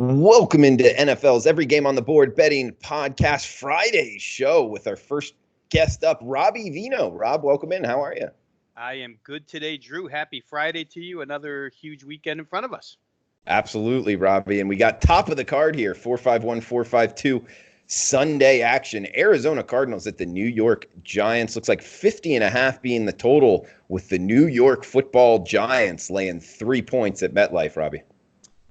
Welcome into NFL's Every Game on the Board Betting Podcast Friday show with our first guest up, Robbie Veno. Rob, welcome in. How are you? I am good today, Drew. Happy Friday to you. Another huge weekend in front of us. Absolutely, Robbie. And we got top of the card here, 451, 452 Sunday action. Arizona Cardinals at the New York Giants. Looks like 50.5 being the total with the New York Football Giants laying 3 points at MetLife, Robbie.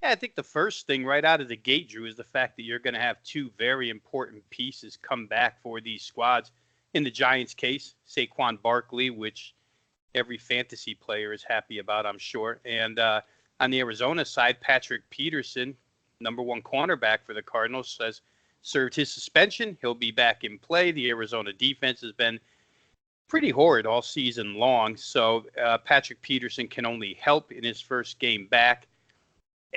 Yeah, I think the first thing right out of the gate, Drew, is the fact that you're going to have two very important pieces come back for these squads. In the Giants' case, Saquon Barkley, which every fantasy player is happy about, I'm sure. And on the Arizona side, Patrick Peterson, number one cornerback for the Cardinals, has served his suspension. He'll be back in play. The Arizona defense has been pretty horrid all season long. So Patrick Peterson can only help in his first game back.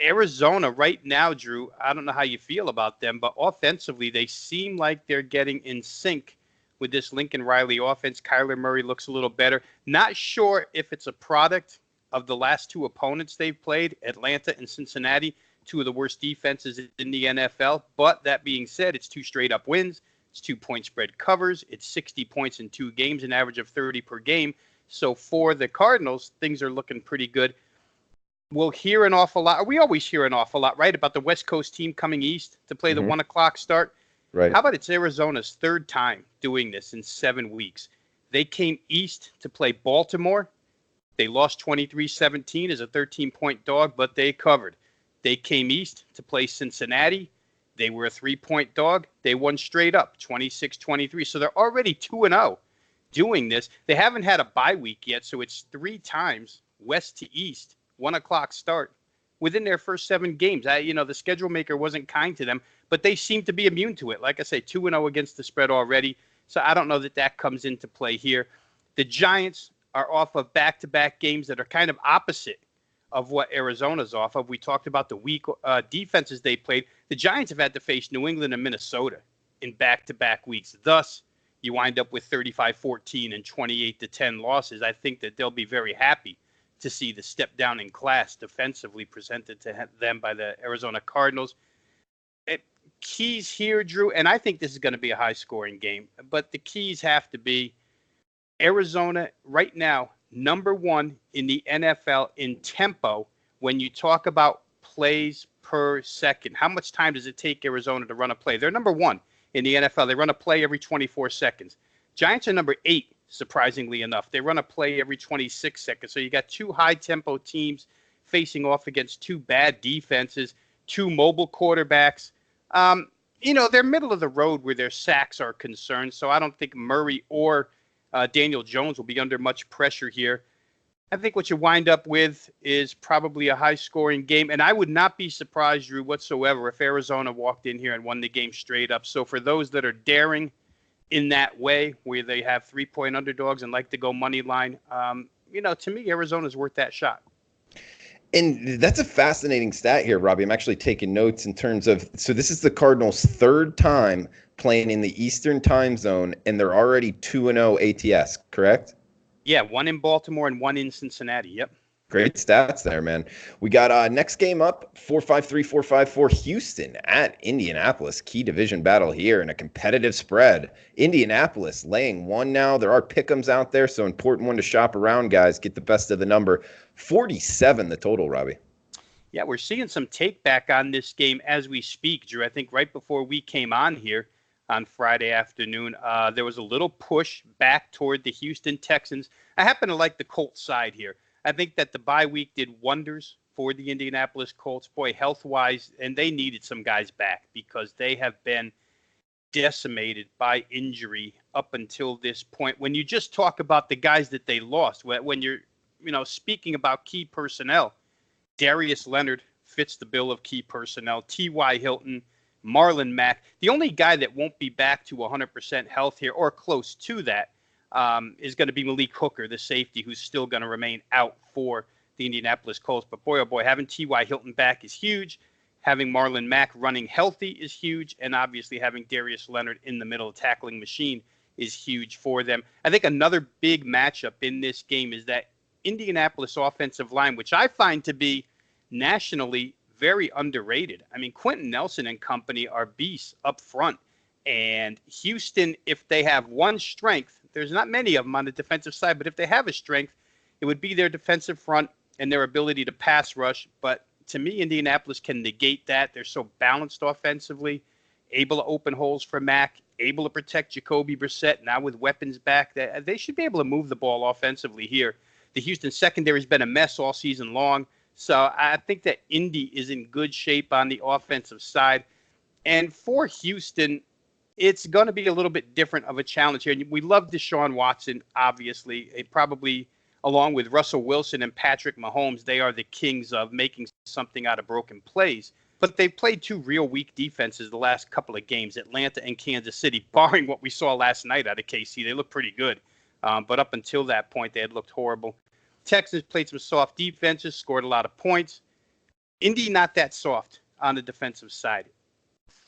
Arizona right now, Drew, I don't know how you feel about them, but offensively, they seem like they're getting in sync with this Lincoln Riley offense. Kyler Murray looks a little better. Not sure if it's a product of the last two opponents they've played, Atlanta and Cincinnati, two of the worst defenses in the NFL. But that being said, it's two straight up wins. It's 2-point spread covers. It's 60 points in two games, an average of 30 per game. So for the Cardinals, things are looking pretty good. We'll hear an awful lot. We always hear an awful lot, right, about the West Coast team coming east to play the 1 o'clock start. Right. How about it's Arizona's third time doing this in 7 weeks? They came east to play Baltimore. They lost 23-17 as a 13-point dog, but they covered. They came east to play Cincinnati. They were a 3-point dog. They won straight up, 26-23. So they're already 2-0 doing this. They haven't had a bye week yet, so it's 3 times west to east. 1 o'clock start within their first 7 games. The schedule maker wasn't kind to them, but they seem to be immune to it. Like I say, 2-0 against the spread already. So I don't know that comes into play here. The Giants are off of back-to-back games that are kind of opposite of what Arizona's off of. We talked about the weak defenses they played. The Giants have had to face New England and Minnesota in back-to-back weeks. Thus, you wind up with 35-14 and 28-10 losses. I think that they'll be very happy to see the step down in class defensively presented to them by the Arizona Cardinals. Keys here, Drew, and I think this is going to be a high-scoring game, but the keys have to be Arizona right now, number 1 in the NFL in tempo when you talk about plays per second. How much time does it take Arizona to run a play? They're number 1 in the NFL. They run a play every 24 seconds. Giants are number 8. Surprisingly enough, they run a play every 26 seconds. So you got 2 high-tempo teams facing off against 2 bad defenses, 2 mobile quarterbacks. They're middle of the road where their sacks are concerned. So I don't think Murray or Daniel Jones will be under much pressure here. I think what you wind up with is probably a high-scoring game. And I would not be surprised, Drew, whatsoever if Arizona walked in here and won the game straight up. So for those that are daring in that way, where they have 3-point underdogs and like to go money line, to me, Arizona's worth that shot. And that's a fascinating stat here, Robbie. I'm actually taking notes in terms of, so this is the Cardinals' 3rd time playing in the Eastern time zone, and they're already 2-0 ATS, correct? Yeah, 1 in Baltimore and 1 in Cincinnati. Yep. Great stats there, man. We got next game up, 453, 454 Houston at Indianapolis. Key division battle here and a competitive spread. Indianapolis laying 1 now. There are pick'ems out there, so important one to shop around, guys. Get the best of the number. 47 the total, Robbie. Yeah, we're seeing some take back on this game as we speak, Drew. I think right before we came on here on Friday afternoon, there was a little push back toward the Houston Texans. I happen to like the Colts side here. I think that the bye week did wonders for the Indianapolis Colts. Boy, health-wise, and they needed some guys back because they have been decimated by injury up until this point. When you just talk about the guys that they lost, when you're speaking about key personnel, Darius Leonard fits the bill of key personnel. T.Y. Hilton, Marlon Mack. The only guy that won't be back to 100% health here or close to that is going to be Malik Hooker, the safety, who's still going to remain out for the Indianapolis Colts. But boy, oh boy, having T.Y. Hilton back is huge. Having Marlon Mack running healthy is huge. And obviously having Darius Leonard in the middle tackling machine is huge for them. I think another big matchup in this game is that Indianapolis offensive line, which I find to be nationally very underrated. I mean, Quentin Nelson and company are beasts up front. And Houston, if they have one strength, there's not many of them on the defensive side, but if they have a strength, it would be their defensive front and their ability to pass rush. But to me, Indianapolis can negate that. They're so balanced offensively, able to open holes for Mack, able to protect Jacoby Brissett. Now with weapons back, they should be able to move the ball offensively here. The Houston secondary has been a mess all season long. So I think that Indy is in good shape on the offensive side. And for Houston, it's going to be a little bit different of a challenge here. We love Deshaun Watson, obviously. It probably, along with Russell Wilson and Patrick Mahomes, they are the kings of making something out of broken plays. But they've played two real weak defenses the last couple of games, Atlanta and Kansas City, barring what we saw last night out of KC. They looked pretty good. But up until that point, they had looked horrible. Texans played some soft defenses, scored a lot of points. Indy not that soft on the defensive side.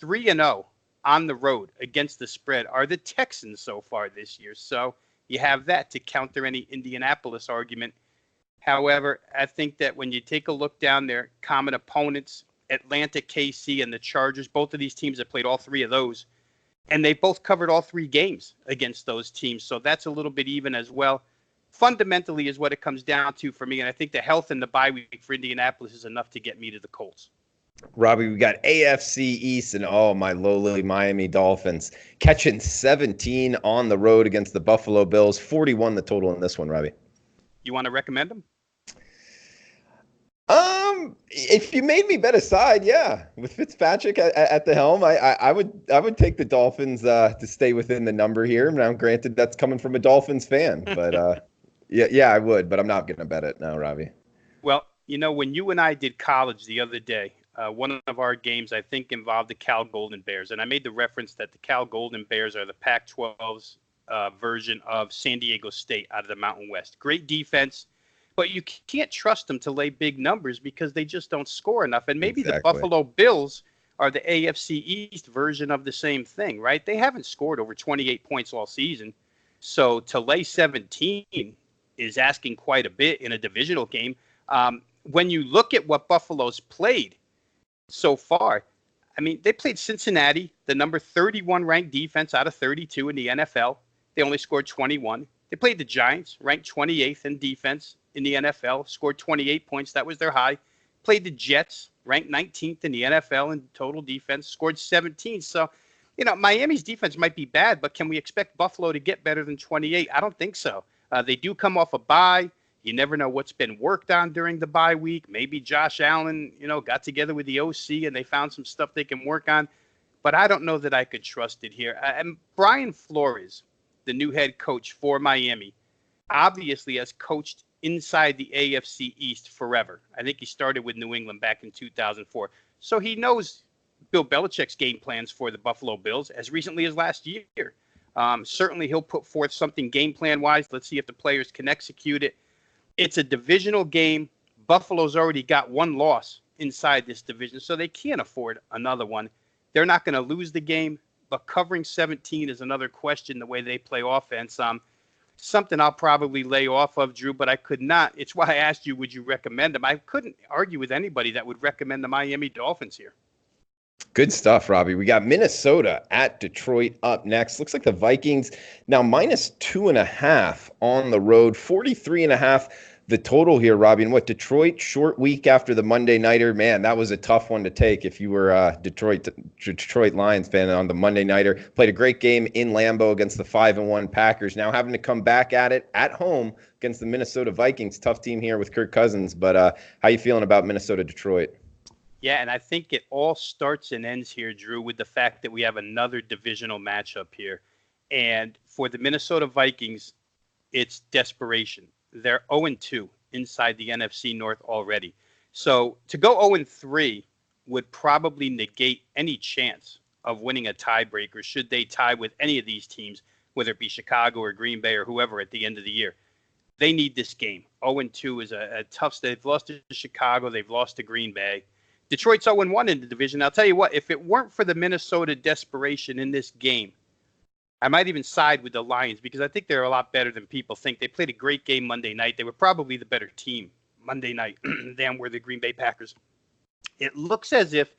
3-0 on the road against the spread are the Texans so far this year. So you have that to counter any Indianapolis argument. However, I think that when you take a look down there, common opponents, Atlanta, KC, and the Chargers, both of these teams have played all three of those. And they both covered all three games against those teams. So that's a little bit even as well. Fundamentally is what it comes down to for me. And I think the health and the bye week for Indianapolis is enough to get me to the Colts. Robbie, we got AFC East and my lowly Miami Dolphins catching 17 on the road against the Buffalo Bills. 41 the total in this one, Robbie. You want to recommend them? If you made me bet a side, yeah, with Fitzpatrick at the helm, I would take the Dolphins to stay within the number here. Now, granted, that's coming from a Dolphins fan, but yeah, I would, but I'm not going to bet it now, Robbie. Well, when you and I did college the other day, one of our games, I think, involved the Cal Golden Bears. And I made the reference that the Cal Golden Bears are the Pac-12's version of San Diego State out of the Mountain West. Great defense, but you can't trust them to lay big numbers because they just don't score enough. And maybe the Buffalo Bills are the AFC East version of the same thing, right? They haven't scored over 28 points all season. So to lay 17 is asking quite a bit in a divisional game. When you look at what Buffalo's played so far, I mean, they played Cincinnati, the number 31 ranked defense out of 32 in the NFL. They only scored 21. They played the Giants, ranked 28th in defense in the NFL, scored 28 points. That was their high. Played the Jets, ranked 19th in the NFL in total defense, scored 17. So, Miami's defense might be bad, but can we expect Buffalo to get better than 28? I don't think so. They do come off a bye. You never know what's been worked on during the bye week. Maybe Josh Allen, got together with the OC and they found some stuff they can work on. But I don't know that I could trust it here. And Brian Flores, the new head coach for Miami, obviously has coached inside the AFC East forever. I think he started with New England back in 2004. So he knows Bill Belichick's game plans for the Buffalo Bills as recently as last year. Certainly he'll put forth something game plan-wise. Let's see if the players can execute it. It's a divisional game. Buffalo's already got one loss inside this division, so they can't afford another one. They're not going to lose the game, but covering 17 is another question, the way they play offense. Something I'll probably lay off of, Drew, but I could not. It's why I asked you, would you recommend them? I couldn't argue with anybody that would recommend the Miami Dolphins here. Good stuff, Robbie. We got Minnesota at Detroit up next. Looks like the Vikings now -2.5 on the road, 43.5 the total here, Robbie. And Detroit, short week after the Monday Nighter. Man, that was a tough one to take if you were a Detroit Lions fan on the Monday Nighter. Played a great game in Lambeau against the 5-1 Packers. Now having to come back at it at home against the Minnesota Vikings. Tough team here with Kirk Cousins. But how you feeling about Minnesota-Detroit? Yeah, and I think it all starts and ends here, Drew, with the fact that we have another divisional matchup here. And for the Minnesota Vikings, it's desperation. They're 0-2 inside the NFC North already. So to go 0-3 would probably negate any chance of winning a tiebreaker should they tie with any of these teams, whether it be Chicago or Green Bay or whoever at the end of the year. They need this game. 0-2 is a tough state. They've lost to Chicago. They've lost to Green Bay. Detroit's 0-1 in the division. I'll tell you what, if it weren't for the Minnesota desperation in this game, I might even side with the Lions because I think they're a lot better than people think. They played a great game Monday night. They were probably the better team Monday night than were the Green Bay Packers. It looks as if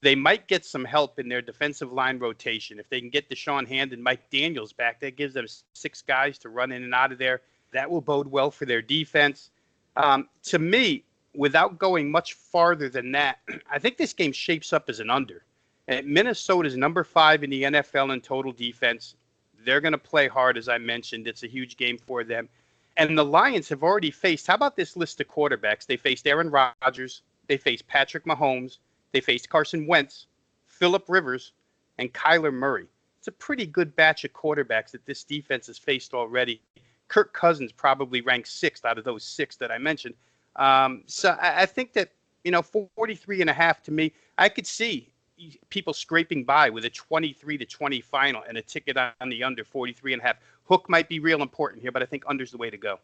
they might get some help in their defensive line rotation. If they can get Deshaun Hand and Mike Daniels back, that gives them 6 guys to run in and out of there. That will bode well for their defense. To me, without going much farther than that, I think this game shapes up as an under. And Minnesota's number 5 in the NFL in total defense. They're going to play hard, as I mentioned. It's a huge game for them. And the Lions have already faced, how about this list of quarterbacks? They faced Aaron Rodgers. They faced Patrick Mahomes. They faced Carson Wentz, Phillip Rivers, and Kyler Murray. It's a pretty good batch of quarterbacks that this defense has faced already. Kirk Cousins probably ranks 6th out of those 6 that I mentioned. So I think that, 43.5 to me, I could see people scraping by with a 23-20 final and a ticket on the under 43.5. Hook might be real important here, but I think under's the way to go.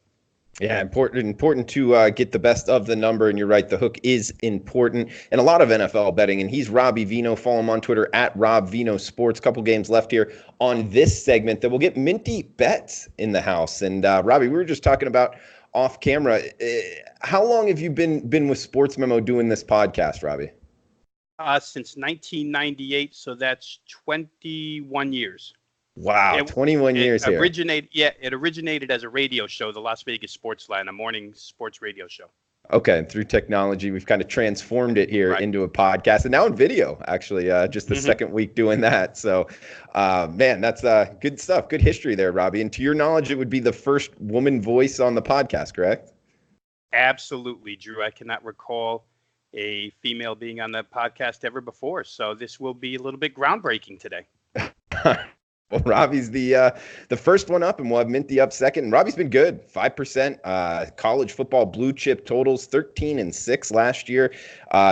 Yeah, important to get the best of the number, and you're right, the hook is important, and a lot of NFL betting, and he's Robbie Veno. Follow him on Twitter at Rob Veno Sports. Couple games left here on this segment that we'll get minty bets in the house. And Robbie, we were just talking about off camera. How long have you been with Sports Memo doing this podcast, Robbie? Since 1998, so that's 21 years. Wow, 21 years here. It originated as a radio show, the Las Vegas Sports Line, a morning sports radio show. Okay, and through technology, we've kind of transformed it here into a podcast, and now in video, actually, just the second week doing that. So, man, that's good stuff. Good history there, Robbie. And to your knowledge, it would be the first woman voice on the podcast, correct? Absolutely, Drew. I cannot recall a female being on the podcast ever before, so this will be a little bit groundbreaking today. Well, Robbie's the first one up, and we'll have Minty up second. And Robbie's been good, 5% college football blue chip totals, 13-6 last year,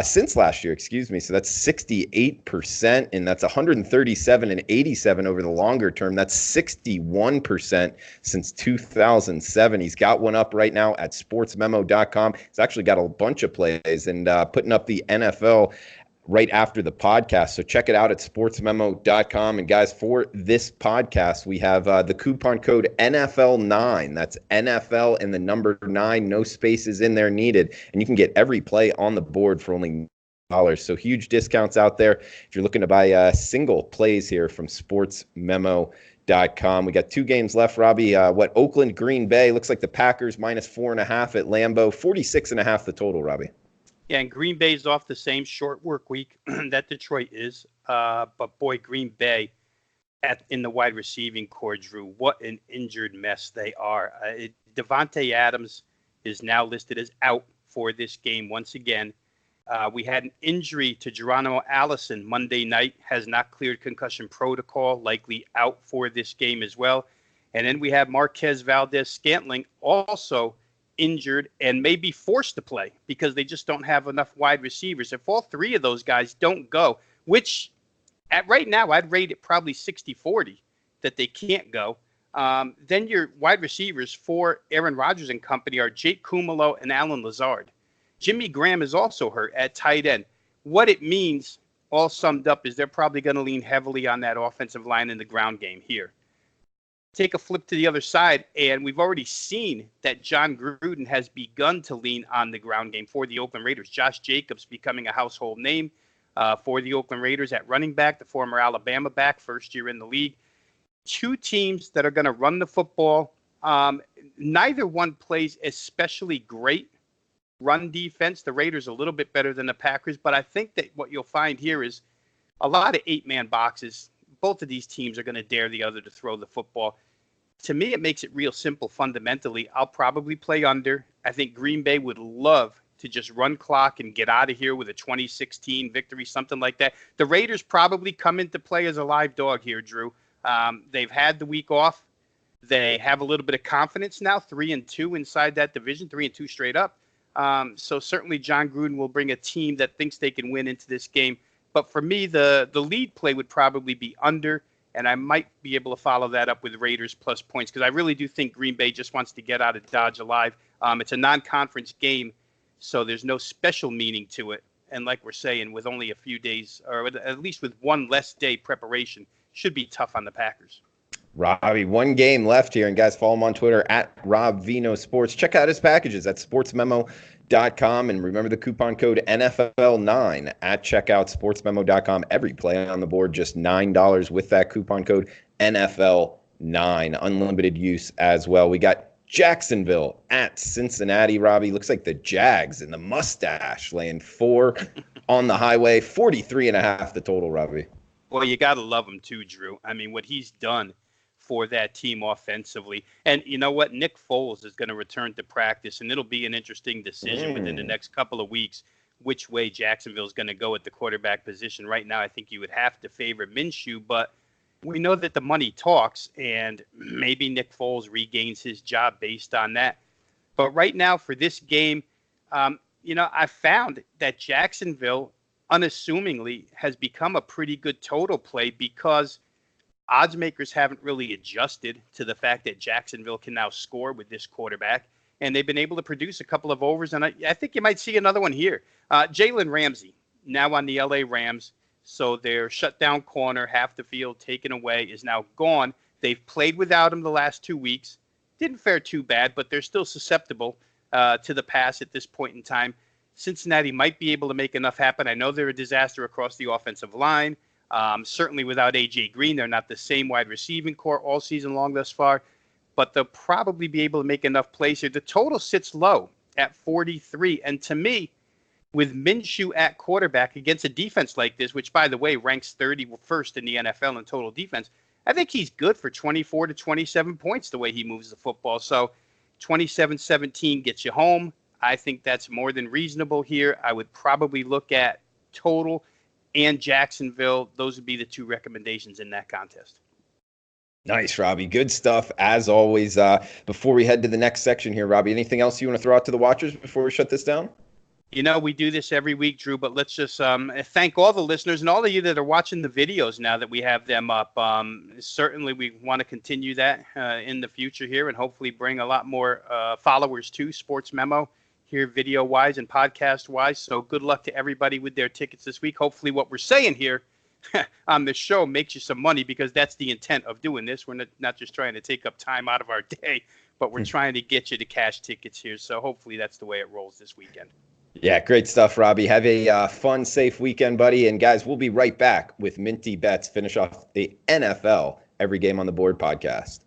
since last year, excuse me. So that's 68%, and that's 137-87 over the longer term. That's 61% since 2007. He's got one up right now at sportsmemo.com. He's actually got a bunch of plays and putting up the NFL right after the podcast. So check it out at sportsmemo.com. And guys, for this podcast, we have the coupon code NFL9. That's NFL and the number 9, no spaces in there needed. And you can get every play on the board for only $1. So huge discounts out there if you're looking to buy single plays here from sportsmemo.com. We got 2 games left, Robbie. Oakland, Green Bay. Looks like the Packers minus 4.5 at Lambeau. 46.5 the total, Robbie. Yeah, and Green Bay's off the same short work week that Detroit is. But boy, Green Bay in the wide receiving core, Drew, what an injured mess they are. Devontae Adams is now listed as out for this game once again. We had an injury to Geronimo Allison Monday night, has not cleared concussion protocol, likely out for this game as well. And then we have Marquez Valdez-Scantling also injured and may be forced to play because they just don't have enough wide receivers. If all 3 of those guys don't go, which at right now I'd rate it probably 60-40 that they can't go, then your wide receivers for Aaron Rodgers and company are Jake Kumalo and Alan Lazard. Jimmy Graham is also hurt at tight end. What it means, all summed up, is they're probably going to lean heavily on that offensive line in the ground game here. Take a flip to the other side, and we've already seen that John Gruden has begun to lean on the ground game for the Oakland Raiders. Josh Jacobs becoming a household name for the Oakland Raiders at running back, the former Alabama back, first year in the league. 2 teams that are going to run the football. Neither one plays especially great run defense. The Raiders a little bit better than the Packers, but I think that what you'll find here is a lot of 8-man boxes. Both of these teams are going to dare the other to throw the football. To me, it makes it real simple fundamentally. I'll probably play under. I think Green Bay would love to just run clock and get out of here with a 2016 victory, something like that. The Raiders probably come into play as a live dog here, Drew. They've had the week off. They have a little bit of confidence now, 3-2 inside that division, 3-2 straight up. So certainly John Gruden will bring a team that thinks they can win into this game. But for me, the lead play would probably be under, and I might be able to follow that up with Raiders plus points because I really do think Green Bay just wants to get out of Dodge alive. It's a non-conference game, so there's no special meaning to it. And like we're saying, with only a few days, or at least with one less day preparation, should be tough on the Packers. Robbie, 1 game left here. And guys, follow him on Twitter at Rob Veno Sports. Check out his packages at sportsmemo.com. sportsmemo.com, and remember the coupon code NFL9 at checkout. Sportsmemo.com. Every play on the board, just $9 with that coupon code NFL9. Unlimited use as well. We got Jacksonville at Cincinnati. Robbie, looks like the Jags and the mustache laying 4 on the highway. 43.5 the total, Robbie. Well, you got to love him too, Drew. I mean, what he's done for that team offensively. And you know what? Nick Foles is going to return to practice, and it'll be an interesting decision within the next couple of weeks which way Jacksonville is going to go at the quarterback position. Right now, I think you would have to favor Minshew, but we know that the money talks, and maybe Nick Foles regains his job based on that. But right now for this game, I found that Jacksonville unassumingly has become a pretty good total play because odds makers haven't really adjusted to the fact that Jacksonville can now score with this quarterback, and they've been able to produce a couple of overs, and I think you might see another one here. Jalen Ramsey, now on the LA Rams, so their shutdown corner, half the field taken away, is now gone. They've played without him the last 2 weeks. Didn't fare too bad, but they're still susceptible to the pass at this point in time. Cincinnati might be able to make enough happen. I know they're a disaster across the offensive line. Certainly without A.J. Green, they're not the same wide receiving core all season long thus far, but they'll probably be able to make enough plays here. The total sits low at 43, and to me, with Minshew at quarterback against a defense like this, which, by the way, ranks 31st in the NFL in total defense, I think he's good for 24 to 27 points the way he moves the football. So 27-17 gets you home. I think that's more than reasonable here. I would probably look at total and Jacksonville. Those would be the two recommendations in that contest. Nice, Robbie. Good stuff, as always. Before we head to the next section here, Robbie, anything else you want to throw out to the watchers before we shut this down? We do this every week, Drew, but let's just thank all the listeners and all of you that are watching the videos now that we have them up. Certainly, we want to continue that in the future here and hopefully bring a lot more followers to Sports Memo here video-wise and podcast-wise. So good luck to everybody with their tickets this week. Hopefully what we're saying here on the show makes you some money, because that's the intent of doing this. We're not just trying to take up time out of our day, but we're trying to get you to cash tickets here. So hopefully that's the way it rolls this weekend. Yeah, great stuff, Robbie. Have a fun, safe weekend, buddy. And guys, we'll be right back with Minty Bets, finish off the NFL Every Game on the Board podcast.